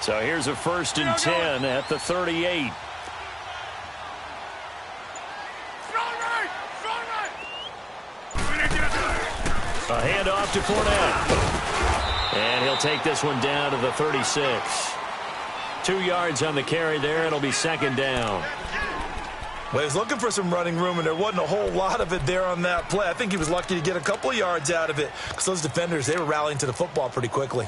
So here's a 1st and 10 at the 38. A handoff to Fournette. And he'll take this one down to the 36. 2 yards on the carry there. It'll be 2nd down. Well, he was looking for some running room, and there wasn't a whole lot of it there on that play. I think he was lucky to get a couple of yards out of it because those defenders, they were rallying to the football pretty quickly.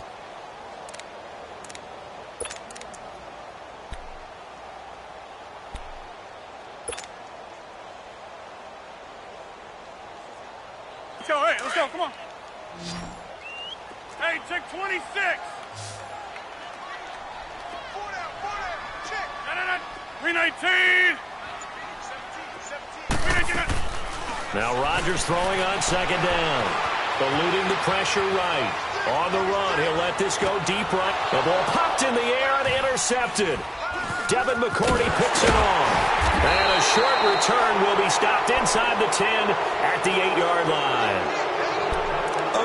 Let's go, come on. Hey, check 26. Check. 319. 17. Now Rodgers throwing on 2nd down. Eluding the pressure right. On the run, he'll let this go deep right. The ball popped in the air and intercepted. Devin McCourty picks it off. And a short return will be stopped inside the 10 at the 8-yard line.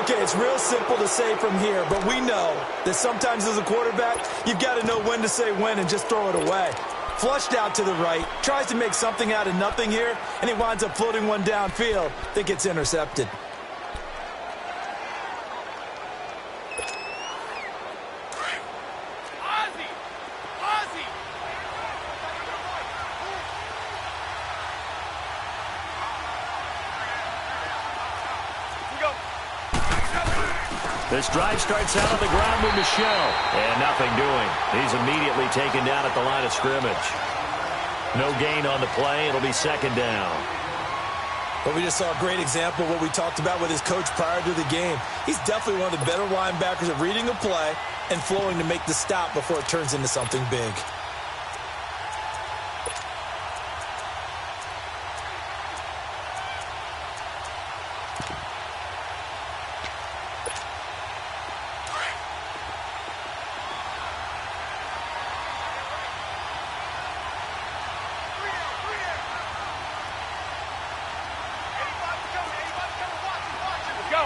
Okay, it's real simple to say from here, but we know that sometimes as a quarterback, you've got to know when to say when and just throw it away. Flushed out to the right, tries to make something out of nothing here, and he winds up floating one downfield that gets intercepted. This drive starts out on the ground with Michel. And nothing doing. He's immediately taken down at the line of scrimmage. No gain on the play. It'll be 2nd down. But we just saw a great example of what we talked about with his coach prior to the game. He's definitely one of the better linebackers at reading a play and flowing to make the stop before it turns into something big.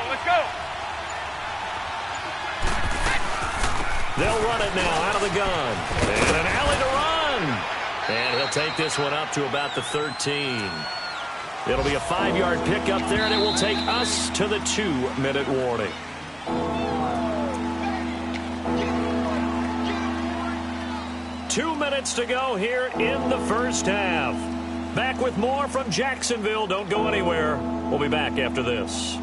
Let's go. They'll run it now out of the gun. And an alley to run. And he'll take this one up to about the 13. It'll be a 5-yard pickup there, and it will take us to the 2-minute warning. Two minutes to go here in the first half. Back with more from Jacksonville. Don't go anywhere. We'll be back after this.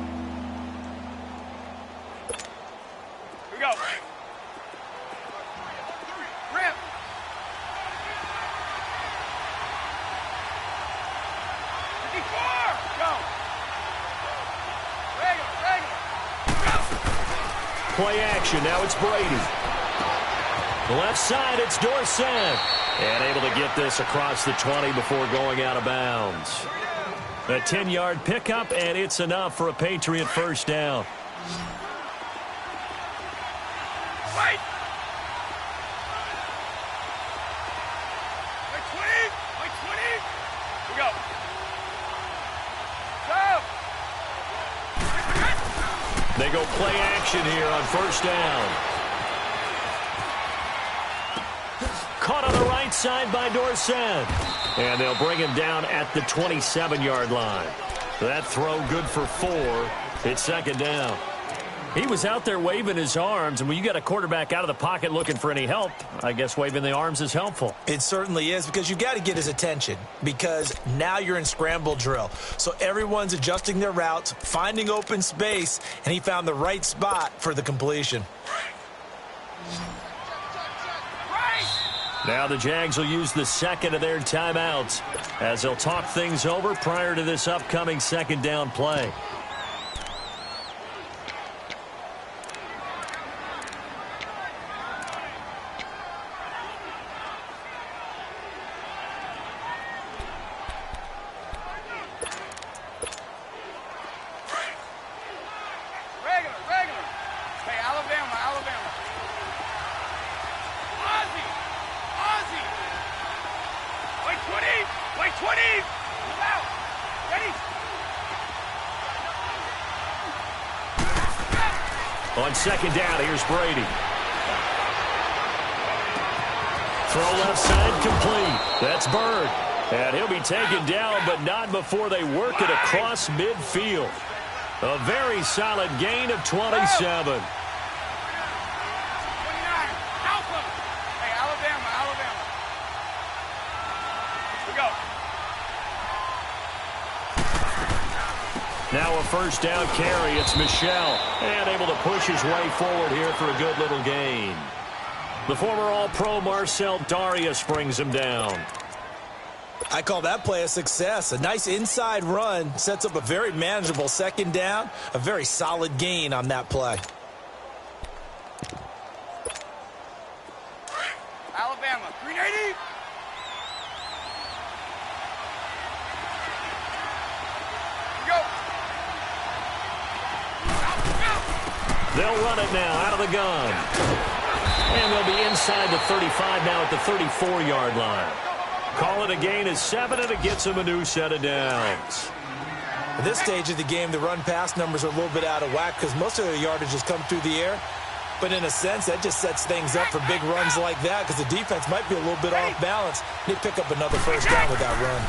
Play action. Now it's Brady. The left side, it's Dorsett. And able to get this across the 20 before going out of bounds. A 10-yard pickup, and it's enough for a Patriot first down. Wait! We go. They go play action here on first down. Caught on the right side by Dorsett. And they'll bring him down at the 27-yard line. That throw good for 4. It's 2nd down. He was out there waving his arms, and when you got a quarterback out of the pocket looking for any help, I guess waving the arms is helpful. It certainly is, because you've got to get his attention, because now you're in scramble drill. So everyone's adjusting their routes, finding open space, and he found the right spot for the completion. Now the Jags will use the second of their timeouts as they'll talk things over prior to this upcoming 2nd down play. On 2nd down, here's Brady. Throw left side complete. That's Bird. And he'll be taken down, but not before they work it across midfield. A very solid gain of 27. Now a first down carry. It's Michel. And able to push his way forward here for a good little gain. The former All-Pro Marcel Darius brings him down. I call that play a success. A nice inside run sets up a very manageable second down. A very solid gain on that play. Alabama, 380. They'll run it now out of the gun. And they'll be inside the 35 now at the 34-yard line. Call it a gain of 7, and it gets them a new set of downs. At this stage of the game, the run-pass numbers are a little bit out of whack because most of their yardage has come through the air. But in a sense, that just sets things up for big runs like that because the defense might be a little bit off balance. They pick up another first down with that run.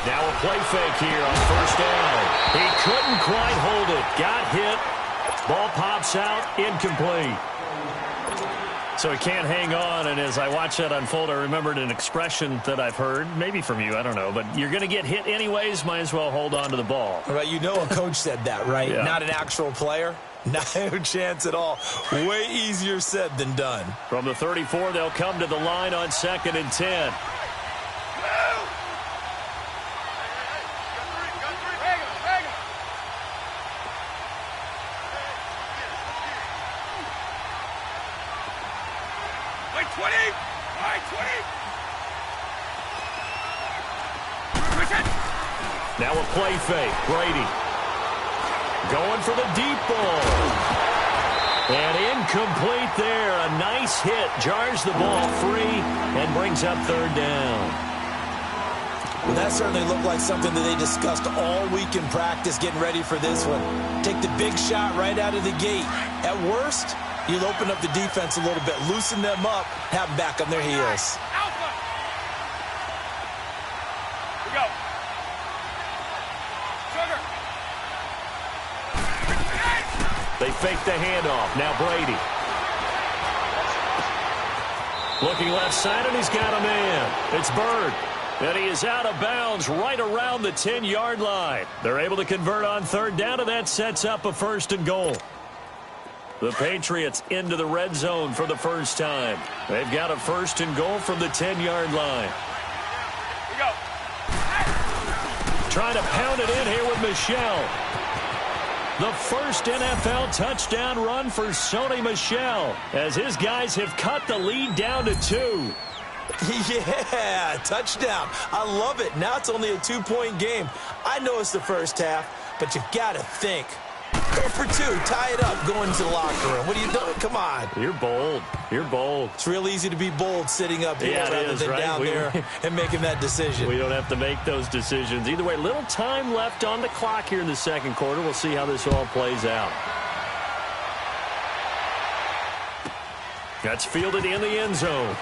Now a play fake here on first down. He couldn't quite hold it. Got hit. Ball pops out, incomplete. So he can't hang on, and as I watch that unfold, I remembered an expression that I've heard, maybe from you, I don't know, but you're going to get hit anyways, might as well hold on to the ball. Right, you know a coach said that, right? Yeah. Not an actual player. No chance at all. Way easier said than done. From the 34, they'll come to the line on 2nd and 10. Now a play fake. Brady going for the deep ball. And incomplete there. A nice hit. Jars the ball free and brings up 3rd down. Well, that certainly looked like something that they discussed all week in practice getting ready for this one. Take the big shot right out of the gate. At worst, you'll open up the defense a little bit, loosen them up, have them back on their heels. They fake the handoff. Now Brady. Looking left side, and he's got a man. It's Bird. And he is out of bounds right around the 10-yard line. They're able to convert on 3rd down, and that sets up a 1st and goal. The Patriots into the red zone for the first time. They've got a 1st and goal from the 10-yard line. Trying to pound it in here with Michel. The first NFL touchdown run for Sony Michel as his guys have cut the lead down to 2. Yeah, touchdown. I love it. Now it's only a 2-point game. I know it's the first half, but you got to think. Go for 2. Tie it up. Go into the locker room. What are you doing? Come on. You're bold. You're bold. It's real easy to be bold sitting up here rather than right? down there and making that decision. We don't have to make those decisions. Either way, little time left on the clock here in the 2nd quarter. We'll see how this all plays out. That's fielded in the end zone.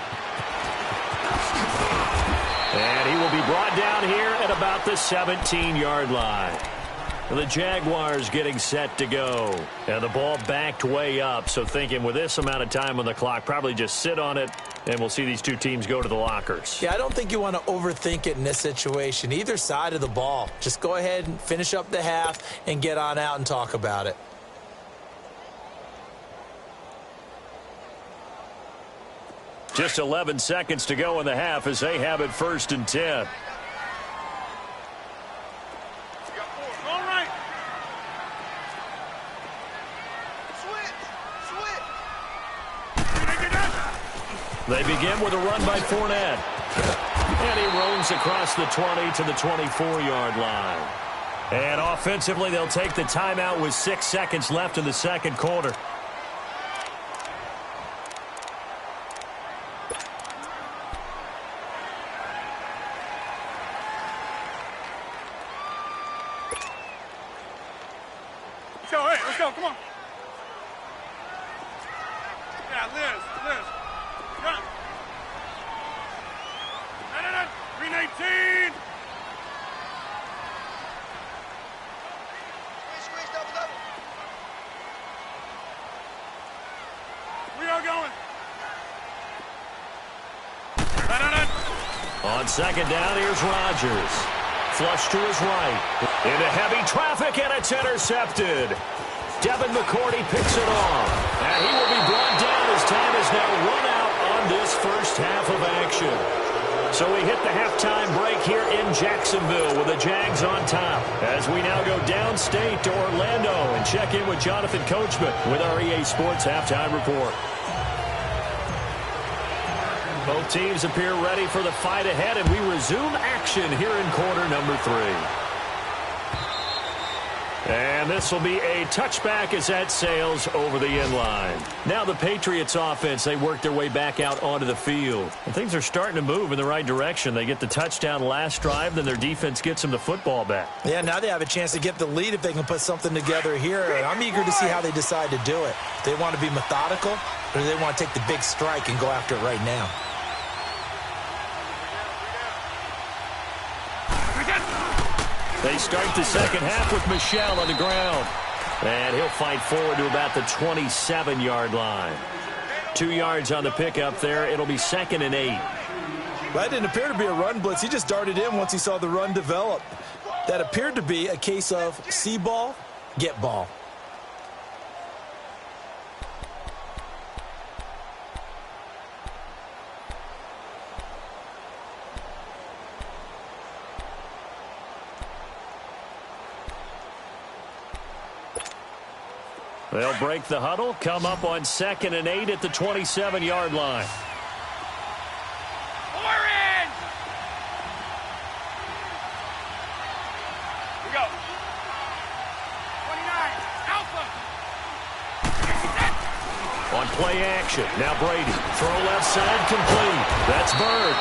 And he will be brought down here at about the 17-yard line. The Jaguars getting set to go. And the ball backed way up, so thinking with this amount of time on the clock, probably just sit on it, and we'll see these two teams go to the lockers. Yeah, I don't think you want to overthink it in this situation. Either side of the ball. Just go ahead and finish up the half and get on out and talk about it. Just 11 seconds to go in the half as they have it 1st and 10. They begin with a run by Fournette. And he roams across the 20 to the 24-yard line. And offensively, they'll take the timeout with 6 seconds left in the 2nd quarter. Let's go, come on. Yeah, Liz. Run. Green 18. Squeeze, double. We are going. On second down, here's Rodgers. Flush to his right. Into heavy traffic, and it's intercepted. Devin McCourty picks it off. And he will be brought down as time is now run out on this first half of action. So we hit the halftime break here in Jacksonville with the Jags on top. As we now go downstate to Orlando and check in with Jonathan Coachman with our EA Sports Halftime Report. Both teams appear ready for the fight ahead, and we resume action here in quarter number 3. And this will be a touchback as that sails over the end line. Now the Patriots offense, they work their way back out onto the field. And things are starting to move in the right direction. They get the touchdown last drive, then their defense gets them the football back. Yeah, now they have a chance to get the lead if they can put something together here. And I'm eager to see how they decide to do it. They want to be methodical, or do they want to take the big strike and go after it right now? They start the second half with Michel on the ground. And he'll fight forward to about the 27-yard line. 2 yards on the pickup there. It'll be 2nd and 8. That didn't appear to be a run blitz. He just darted in once he saw the run develop. That appeared to be a case of see ball, get ball. They'll break the huddle, come up on 2nd and 8 at the 27-yard line. We're in! We go. 29, Alpha. On play action, now Brady. Throw left side, complete. That's Bird.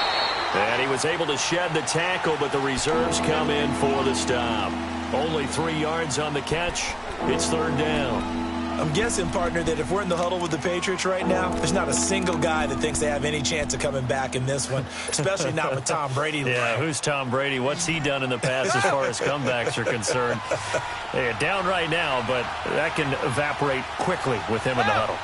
And he was able to shed the tackle, but the reserves come in for the stop. Only 3 yards on the catch. It's 3rd down. I'm guessing, partner, that if we're in the huddle with the Patriots right now, there's not a single guy that thinks they have any chance of coming back in this one, especially not with Tom Brady. Yeah, who's Tom Brady? What's he done in the past as far as comebacks are concerned? They're down right now, but that can evaporate quickly with him in the huddle.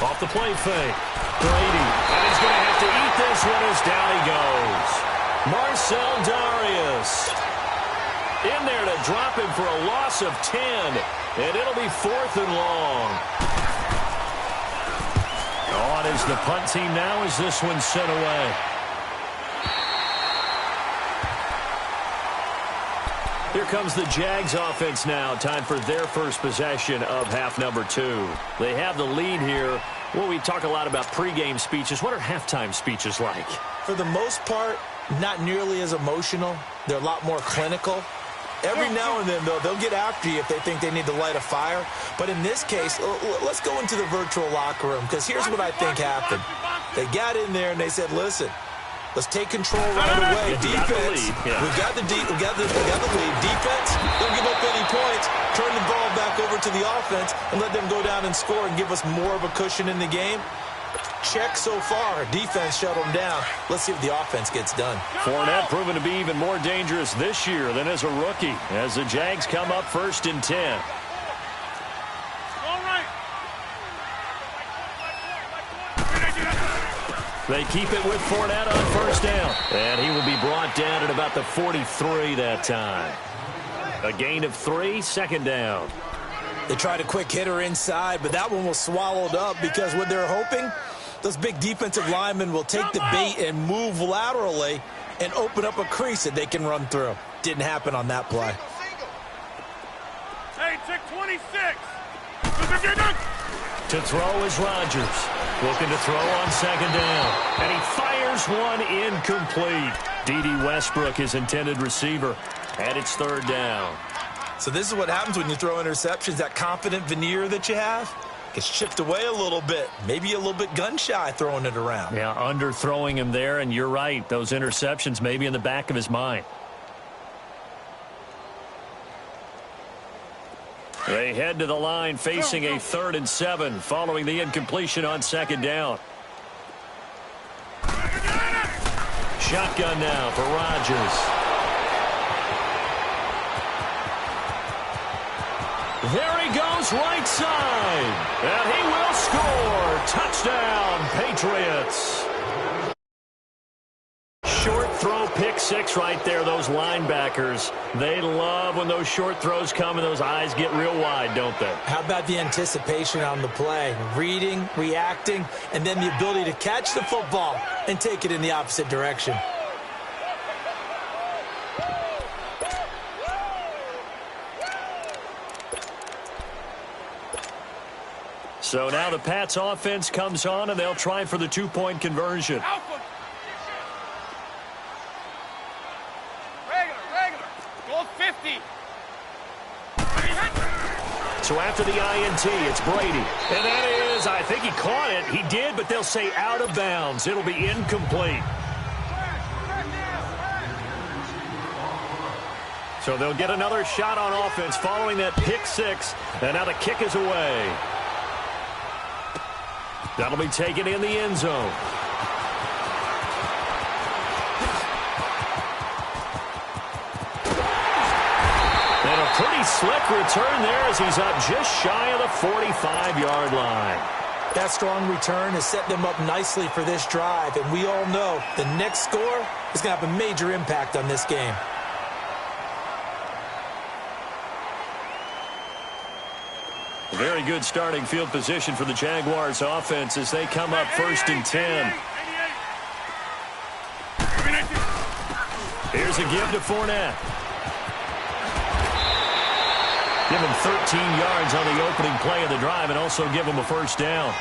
Off the play fake. Brady. And he's going to have to eat this one as down he goes. Marcel Darius in there to drop him for a loss of 10, and it'll be 4th and long. On is the punt team now as this one's sent away. Here comes the Jags offense now. Time for their first possession of half number 2. They have the lead here. Well, we talk a lot about pregame speeches. What are halftime speeches like? For the most part, not nearly as emotional. They're a lot more clinical. Every now and then, though, they'll get after you if they think they need to light a fire. But in this case, let's go into the virtual locker room, because here's what I think happened. They got in there and they said, listen, let's take control right away. Defense, we've got the lead. Defense, don't give up any points. Turn the ball back over to the offense and let them go down and score and give us more of a cushion in the game. Check so far. Defense shut them down. Let's see if the offense gets done. Fournette proven to be even more dangerous this year than as a rookie, as the Jags come up 1st and 10. They keep it with Fournette on 1st down. And he will be brought down at about the 43 that time. A gain of 3, 2nd down. They tried a quick hitter inside, but that one was swallowed up because what they're hoping, those big defensive linemen will take the bait and move laterally and open up a crease that they can run through. Didn't happen on that play. Hey, check 26. To throw is Rodgers. Looking to throw on 2nd down. And he fires one incomplete. D.D. Westbrook, his intended receiver. And it's 3rd down. So this is what happens when you throw interceptions. That confident veneer that you have gets chipped away a little bit. Maybe a little bit gun-shy throwing it around. Yeah, underthrowing him there, and you're right. Those interceptions may be in the back of his mind. They head to the line facing a 3rd and 7 following the incompletion on 2nd down. Shotgun now for Rodgers. There he goes, right side. And he will score. Touchdown, Patriots. Short throw, pick six right there, those linebackers. They love when those short throws come and those eyes get real wide, don't they? How about the anticipation on the play? Reading, reacting, and then the ability to catch the football and take it in the opposite direction. So now the Pats offense comes on, and they'll try for the 2-point conversion. Alpha. Regular. Goal 50. So after the INT, it's Brady. And that is, I think he caught it. He did, but they'll say out of bounds. It'll be incomplete. So they'll get another shot on offense following that pick six. And now the kick is away. That'll be taken in the end zone. And a pretty slick return there as he's up just shy of the 45-yard line. That strong return has set them up nicely for this drive, and we all know the next score is going to have a major impact on this game. Very good starting field position for the Jaguars offense as they come up 1st and 10. Here's a give to Fournette. Give him 13 yards on the opening play of the drive and also give him a 1st down.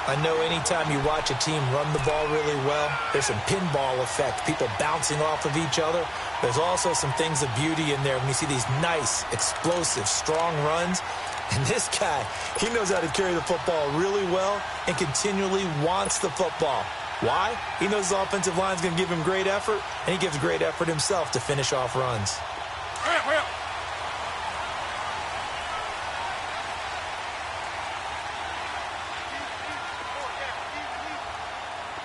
I know anytime you watch a team run the ball really well, there's some pinball effect, people bouncing off of each other. There's also some things of beauty in there when you see these nice, explosive, strong runs. And this guy, he knows how to carry the football really well and continually wants the football. Why? He knows his offensive line is going to give him great effort, and he gives great effort himself to finish off runs. Hurry up.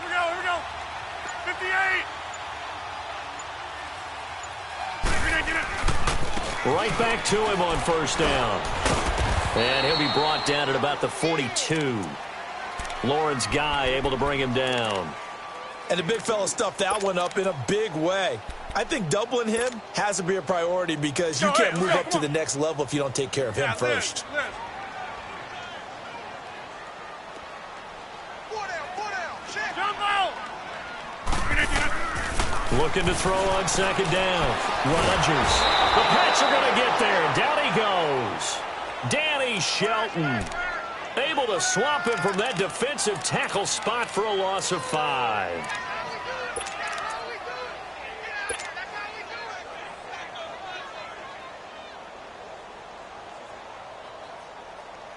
Here we go. 58. Right back to him on 1st down. And he'll be brought down at about the 42. Lawrence Guy able to bring him down. And the big fella stuffed that one up in a big way. I think doubling him has to be a priority because you can't move up to the next level if you don't take care of him first. Looking to throw on 2nd down. Rodgers. The Pats are going to get there. Down he goes. Danny Shelton able to swap him from that defensive tackle spot for a loss of 5.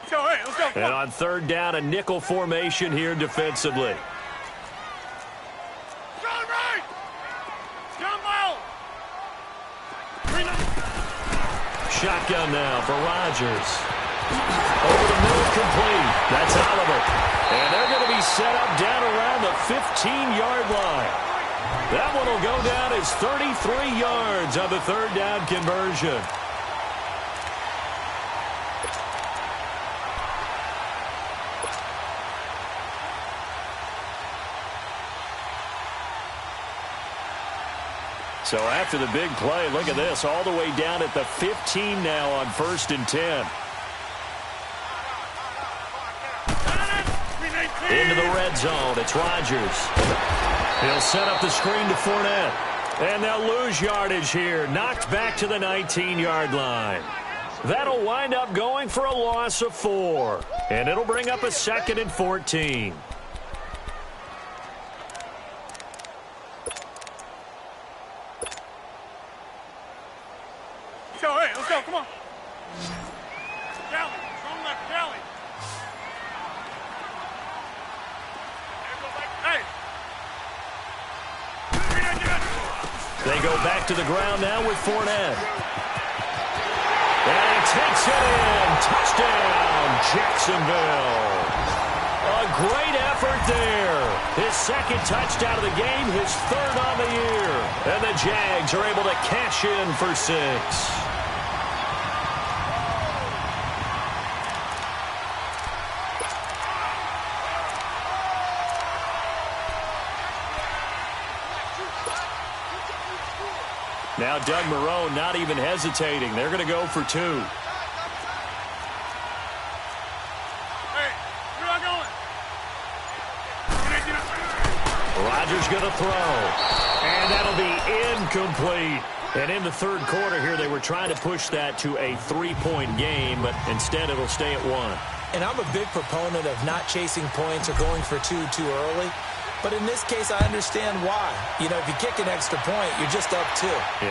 Let's go. And on 3rd down, a nickel formation here defensively. Shotgun now for Rodgers. Over the middle, complete. That's Oliver. And they're going to be set up down around the 15-yard line. That one will go down as 33 yards on the 3rd down conversion. So after the big play, look at this, all the way down at the 15 now on 1st and 10. Into the red zone, it's Rodgers. He'll set up the screen to Fournette. And they'll lose yardage here, knocked back to the 19-yard line. That'll wind up going for a loss of 4. And it'll bring up a 2nd and 14. Let's go, come on. Galley, from left, Galley. Hey. They go back to the ground now with Fournette. And takes it in. Touchdown, Jacksonville. A great effort there. His second touchdown of the game, his third on the year. And the Jags are able to cash in for 6. Now Doug Marrone not even hesitating. They're going to go for 2. Hey, where y'all going? Rodgers going to throw. And that'll be incomplete. And in the third quarter here, they were trying to push that to a 3-point game, but instead it'll stay at 1. And I'm a big proponent of not chasing points or going for 2 too early. But in this case, I understand why. You know, if you kick an extra point, you're just up 2,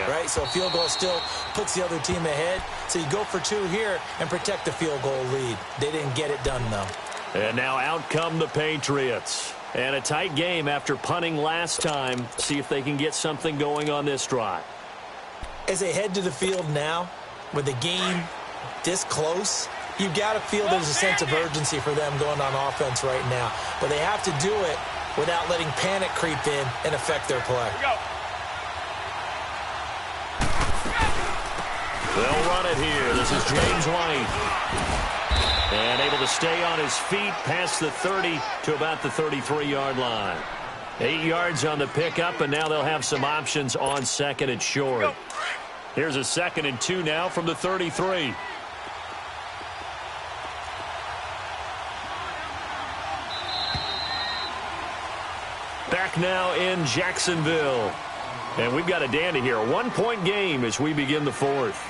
right? So a field goal still puts the other team ahead. So you go for 2 here and protect the field goal lead. They didn't get it done, though. And now out come the Patriots. And a tight game after punting last time. See if they can get something going on this drive. As they head to the field now, with the game this close, you've got to feel there's a sense of urgency for them going on offense right now. But they have to do it without letting panic creep in and affect their play. They'll run it here. This is James White. And able to stay on his feet past the 30 to about the 33-yard line. 8 yards on the pickup, and now they'll have some options on second and short. Here's a 2nd and 2 now from the 33. Back now in Jacksonville. And we've got a dandy here. A 1-point game as we begin the 4th.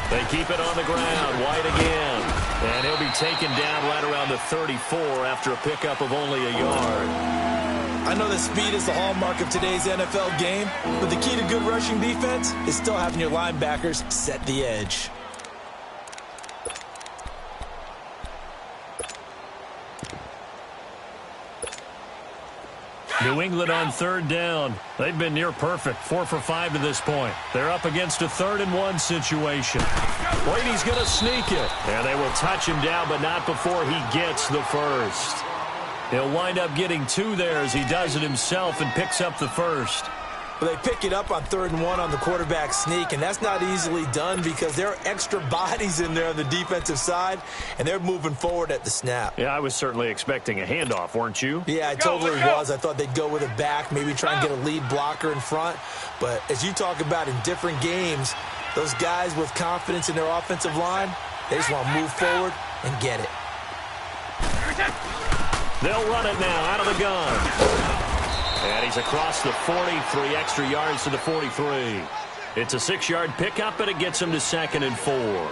They keep it on the ground. White again. And he'll be taken down right around the 34 after a pickup of only a yard. I know that speed is the hallmark of today's NFL game, but the key to good rushing defense is still having your linebackers set the edge. New England on 3rd down. They've been near perfect, 4 for 5 to this point. They're up against a 3rd and 1 situation. Brady's going to sneak it. And they will touch him down, but not before he gets the first. He'll wind up getting 2 there as he does it himself and picks up the first. But they pick it up on 3rd and 1 on the quarterback sneak, and that's not easily done because there are extra bodies in there on the defensive side, and they're moving forward at the snap. Yeah, I was certainly expecting a handoff, weren't you? Yeah, I totally was. I thought they'd go with a back, maybe try and get a lead blocker in front. But as you talk about in different games, those guys with confidence in their offensive line, they just want to move forward and get it. They'll run it now out of the gun. And he's across the 40, 3 extra yards to the 43. It's a 6-yard pickup, and it gets him to 2nd and 4.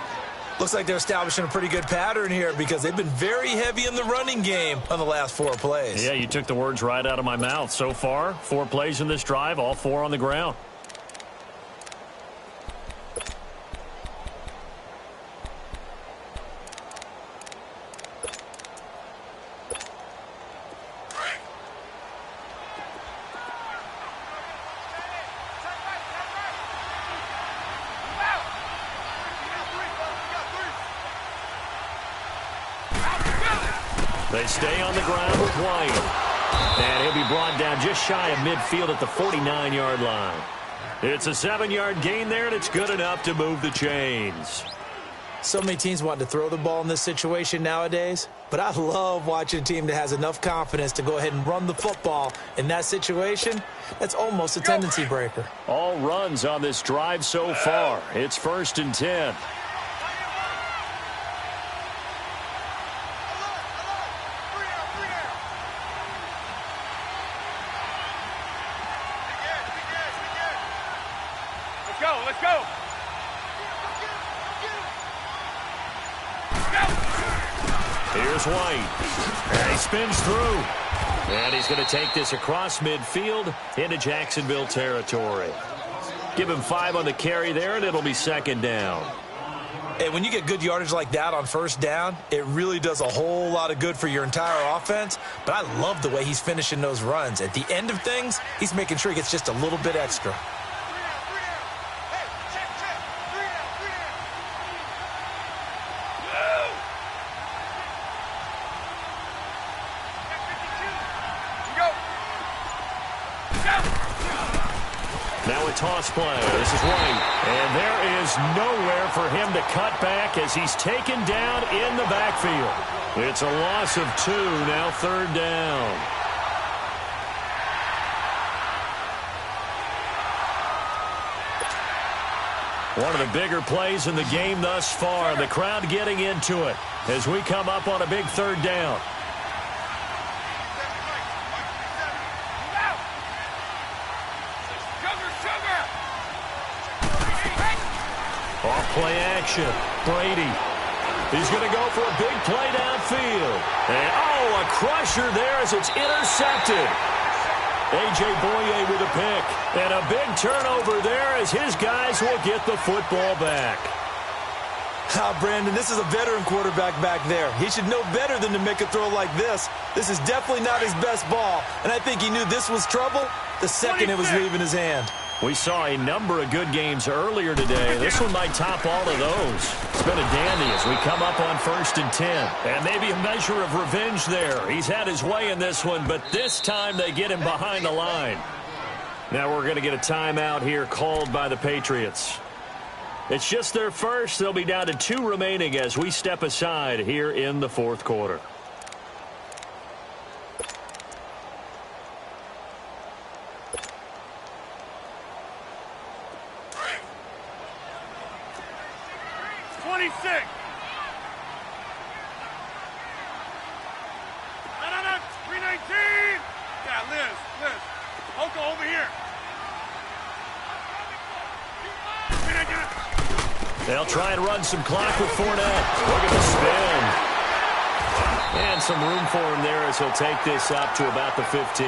Looks like they're establishing a pretty good pattern here because they've been very heavy in the running game on the last 4 plays. Yeah, you took the words right out of my mouth. So far, 4 plays in this drive, all 4 on the ground. They stay on the ground with White. And he'll be brought down just shy of midfield at the 49-yard line. It's a 7-yard gain there, and it's good enough to move the chains. So many teams want to throw the ball in this situation nowadays, but I love watching a team that has enough confidence to go ahead and run the football in that situation. That's almost a tendency breaker. All runs on this drive so far. It's 1st and 10. let's go. Here's White. And he spins through. And he's going to take this across midfield into Jacksonville territory. Give him 5 on the carry there, and it'll be second down. Hey, when you get good yardage like that on first down, it really does a whole lot of good for your entire offense. But I love the way he's finishing those runs. At the end of things, he's making sure he gets just a little bit extra. Now a toss play. This is White. And there is nowhere for him to cut back as he's taken down in the backfield. It's a loss of 2, now third down. One of the bigger plays in the game thus far. The crowd getting into it as we come up on a big third down. Off-play action. Brady. He's going to go for a big play downfield. And, a crusher there as it's intercepted. A.J. Boye with a pick. And a big turnover there as his guys will get the football back. Brandon, this is a veteran quarterback back there. He should know better than to make a throw like this. This is definitely not his best ball. And I think he knew this was trouble the second it was leaving his hand. We saw a number of good games earlier today. This one might top all of those. It's been a dandy as we come up on 1st and 10. And maybe a measure of revenge there. He's had his way in this one, but this time they get him behind the line. Now we're going to get a timeout here called by the Patriots. It's just their first. They'll be down to 2 remaining as we step aside here in the 4th quarter. They'll try and run some clock with Fournette. Look at the spin. And some room for him there as he'll take this up to about the 15.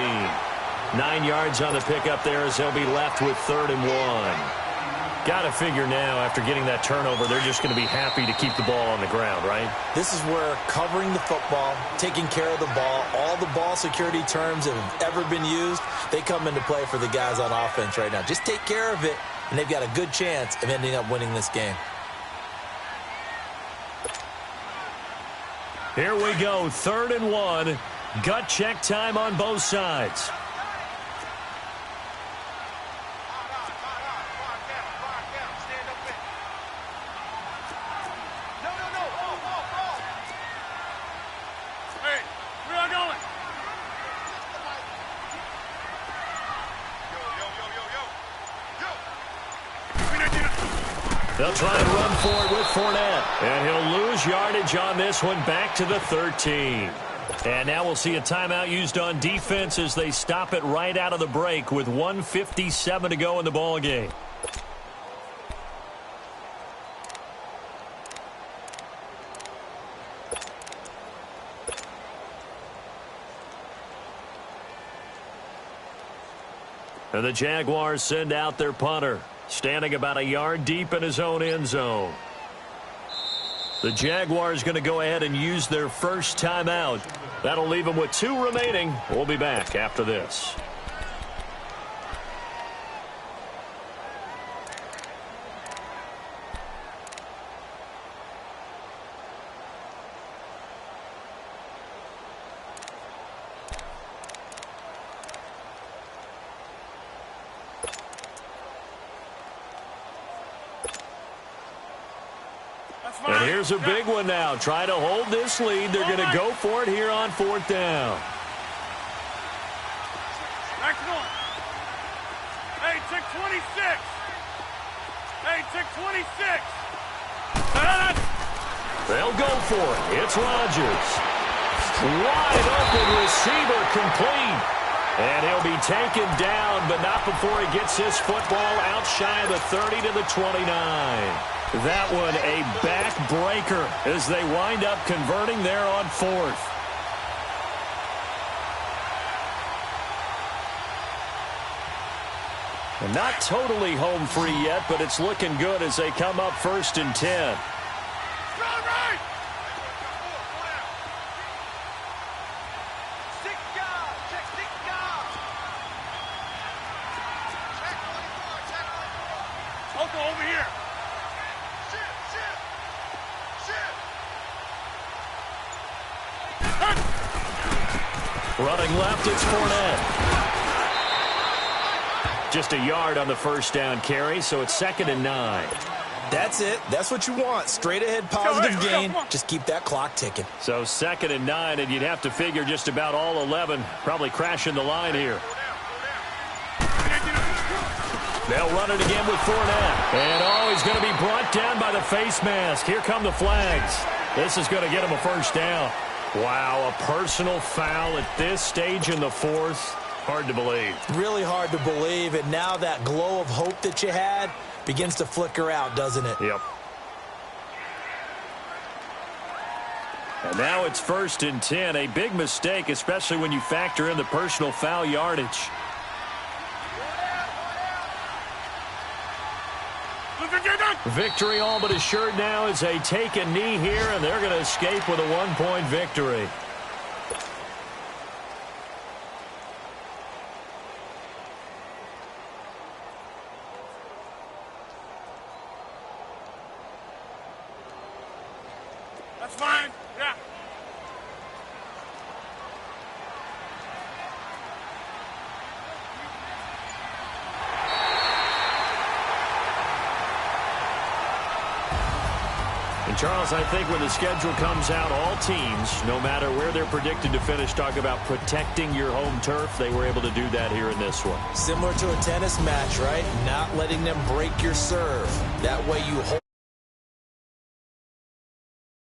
9 yards on the pickup there as they'll be left with 3rd and 1. Got to figure now after getting that turnover, they're just going to be happy to keep the ball on the ground, right? This is where covering the football, taking care of the ball, all the ball security terms that have ever been used, they come into play for the guys on offense right now. Just take care of it, and they've got a good chance of ending up winning this game. Here we go, 3rd and 1. Gut check time on both sides. Hey, where are you going? They'll try and run for it with Fournette. And he'll lose yardage on this one back to the 13. And now we'll see a timeout used on defense as they stop it right out of the break with 1:57 to go in the ball game. And the Jaguars send out their punter, standing about a yard deep in his own end zone. The Jaguars going to go ahead and use their first timeout. That'll leave them with 2 remaining. We'll be back after this. And here's a big one now. Trying to hold this lead. They're going to go for it here on 4th down. Next one. Hey, tick 26. Hey, tick 26. They'll go for it. It's Rodgers. Wide open receiver complete. And he'll be taken down, but not before he gets his football out shy of the 30 to the 29. That one a backbreaker as they wind up converting there on 4th. And not totally home free yet, but it's looking good as they come up 1st and 10. Running left, it's Fournette. Just a yard on the first down carry, so it's 2nd and 9. That's it. That's what you want. Straight ahead positive gain. Just keep that clock ticking. So 2nd and 9, and you'd have to figure just about all 11 probably crashing the line here. They'll run it again with Fournette. And, he's going to be brought down by the face mask. Here come the flags. This is going to get him a first down. Wow, a personal foul at this stage in the 4th. Hard to believe. Really hard to believe, and now that glow of hope that you had begins to flicker out, doesn't it? Yep. And now it's 1st and 10. A big mistake, especially when you factor in the personal foul yardage. Victory all but assured now as they take a knee here, and they're going to escape with a 1-point victory. That's fine. Yeah. And, Charles, I think when the schedule comes out, all teams, no matter where they're predicted to finish, talk about protecting your home turf. They were able to do that here in this one. Similar to a tennis match, right? Not letting them break your serve. That way you hold